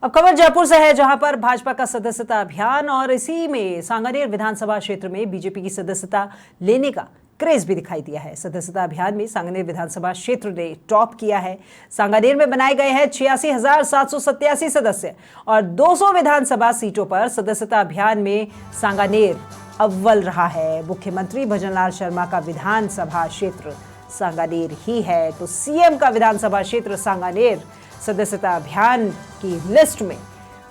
अब खबर जयपुर से है, जहां पर भाजपा का सदस्यता अभियान और इसी में सांगानेर विधानसभा क्षेत्र में बीजेपी की सदस्यता लेने का क्रेज भी दिखाई दिया है। सदस्यता अभियान में सांगानेर विधानसभा क्षेत्र ने टॉप किया है। सांगानेर में बनाए गए हैं 86,787 सदस्य और 200 विधानसभा सीटों पर सदस्यता अभियान में सांगानेर अव्वल रहा है। मुख्यमंत्री भजनलाल शर्मा का विधानसभा क्षेत्र सांगानेर ही है, तो सीएम का विधानसभा क्षेत्र सांगानेर सदस्यता अभियान की लिस्ट में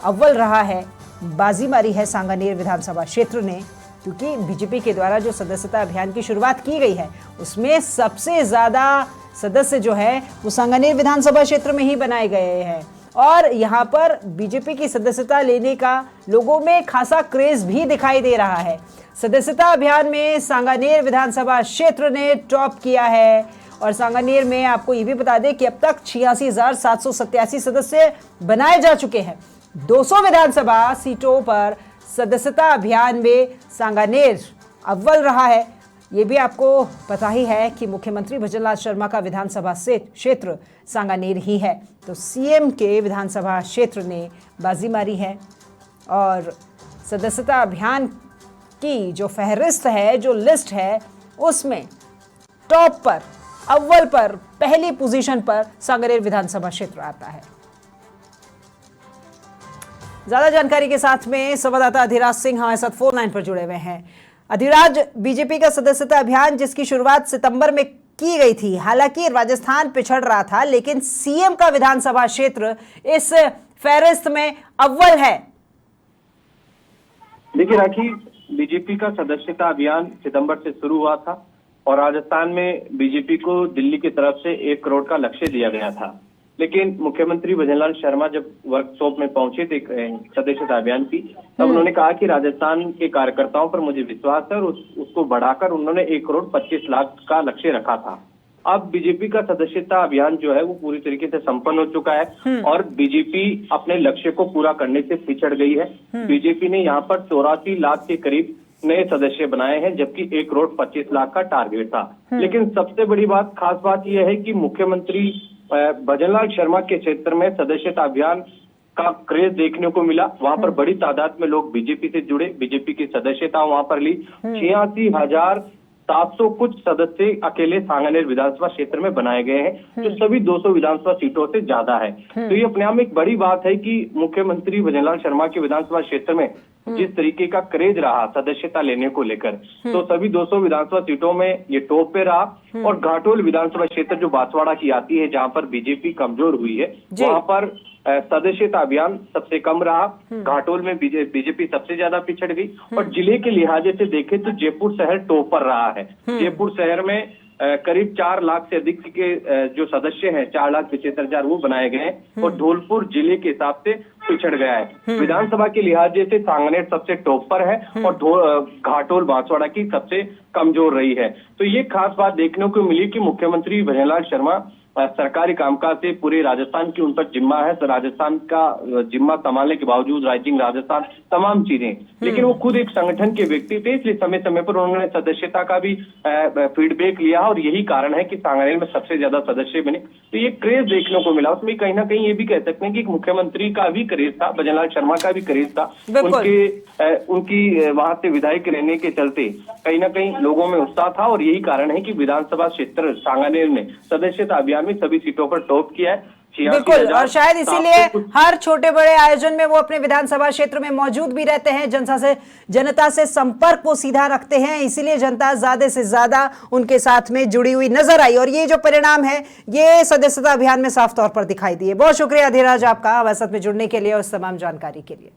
अव्वल रहा है। बाजी मारी है सांगानेर विधानसभा क्षेत्र ने, क्योंकि बीजेपी के द्वारा जो सदस्यता अभियान की शुरुआत की गई है उसमें सबसे ज्यादा सदस्य जो है वो सांगानेर विधानसभा क्षेत्र में ही बनाए गए हैं और यहाँ पर बीजेपी की सदस्यता लेने का लोगों में खासा क्रेज भी दिखाई दे रहा है। सदस्यता अभियान में सांगानेर विधानसभा क्षेत्र ने टॉप किया है और सांगानेर में आपको ये भी बता दें कि अब तक 86,787 सदस्य बनाए जा चुके हैं। 200 विधानसभा सीटों पर सदस्यता अभियान में सांगानेर अव्वल रहा है। ये भी आपको पता ही है कि मुख्यमंत्री भजनलाल शर्मा का विधानसभा क्षेत्र सांगानेर ही है, तो सीएम के विधानसभा क्षेत्र ने बाजी मारी है और सदस्यता अभियान की जो फहरिस्त है, जो लिस्ट है, उसमें टॉप पर, अव्वल पर, पहली पोजीशन पर सांगानेर विधानसभा क्षेत्र आता है। ज्यादा जानकारी के साथ में संवाददाता अधिराज सिंह हमारे साथ फोन लाइन पर जुड़े हुए हैं। अधिराज, बीजेपी का सदस्यता अभियान जिसकी शुरुआत सितंबर में की गई थी, हालांकि राजस्थान पिछड़ रहा था, लेकिन सीएम का विधानसभा क्षेत्र इस फहरिस्त में अव्वल है। देखिए राखी, बीजेपी का सदस्यता अभियान सितंबर से शुरू हुआ था और राजस्थान में बीजेपी को दिल्ली की तरफ से 1 करोड़ का लक्ष्य दिया गया था, लेकिन मुख्यमंत्री भजनलाल शर्मा जब वर्कशॉप में पहुंचे थे सदस्यता अभियान की, तब उन्होंने कहा कि राजस्थान के कार्यकर्ताओं पर मुझे विश्वास है और उसको बढ़ाकर उन्होंने 1 करोड़ 25 लाख का लक्ष्य रखा था। अब बीजेपी का सदस्यता अभियान जो है वो पूरी तरीके से संपन्न हो चुका है और बीजेपी अपने लक्ष्य को पूरा करने से पिछड़ गई है। बीजेपी ने यहाँ पर 84 लाख के करीब नए सदस्य बनाए हैं, जबकि 1 करोड़ 25 लाख का टारगेट था। लेकिन सबसे बड़ी बात, खास बात यह है कि मुख्यमंत्री भजनलाल शर्मा के क्षेत्र में सदस्यता अभियान का क्रेज देखने को मिला। वहां पर बड़ी तादाद में लोग बीजेपी से जुड़े, बीजेपी की सदस्यता वहां पर ली। 86,700 कुछ सदस्य अकेले सांगानेर विधानसभा क्षेत्र में बनाए गए हैं, जो सभी 200 विधानसभा सीटों से ज्यादा है। तो ये अपने आप में एक बड़ी बात है कि मुख्यमंत्री भजनलाल शर्मा के विधानसभा क्षेत्र में जिस तरीके का क्रेज रहा सदस्यता लेने को लेकर, तो सभी 200 विधानसभा सीटों में ये टॉप पे रहा। और घाटोल विधानसभा क्षेत्र जो बांसवाड़ा की आती है, जहां पर बीजेपी कमजोर हुई है, वहां पर सदस्यता अभियान सबसे कम रहा। घाटोल में बीजेपी सबसे ज्यादा पिछड़ गई और जिले के लिहाजे से देखें तो जयपुर शहर टॉप पर रहा है। जयपुर शहर में करीब 4 लाख से अधिक के जो सदस्य हैं, 4,75,000 वो बनाए गए हैं और धौलपुर जिले के हिसाब से पिछड़ गया है। विधानसभा के लिहाजे से सांगानेर सबसे टॉप पर है और घाटोल बांसवाड़ा की सबसे कमजोर रही है। तो ये खास बात देखने को मिली कि मुख्यमंत्री भजनलाल शर्मा सरकारी कामकाज से पूरे राजस्थान की उन पर जिम्मा है, तो राजस्थान का जिम्मा संभालने के बावजूद राइजिंग राजस्थान तमाम चीजें, लेकिन वो खुद एक संगठन के व्यक्ति थे, इसलिए समय समय पर उन्होंने सदस्यता का भी फीडबैक लिया और यही कारण है कि सांगानेर में सबसे ज्यादा सदस्य बने। तो ये क्रेज देखने को मिला। उसमें कहीं ना कहीं ये भी कह सकते हैं कि मुख्यमंत्री का भी क्रेज था, भजनलाल शर्मा का भी क्रेज था, उनकी वहां से विधायक रहने के चलते कहीं ना कहीं लोगों में उत्साह था और यही कारण है कि विधानसभा क्षेत्र सांगानेर ने सदस्यता अभियान में सभी सीटों पर टॉप किया है। बिल्कुल, और शायद इसीलिए हर छोटे बड़े आयोजन में वो अपने विधानसभा क्षेत्र में मौजूद भी रहते हैं। जनता से संपर्क वो सीधा रखते हैं, इसीलिए जनता ज्यादा से ज्यादा उनके साथ में जुड़ी हुई नजर आई और ये जो परिणाम है ये सदस्यता अभियान में साफ तौर पर दिखाई दिए। बहुत शुक्रिया अधिराज आपका हमारे साथ में जुड़ने के लिए और तमाम जानकारी के लिए।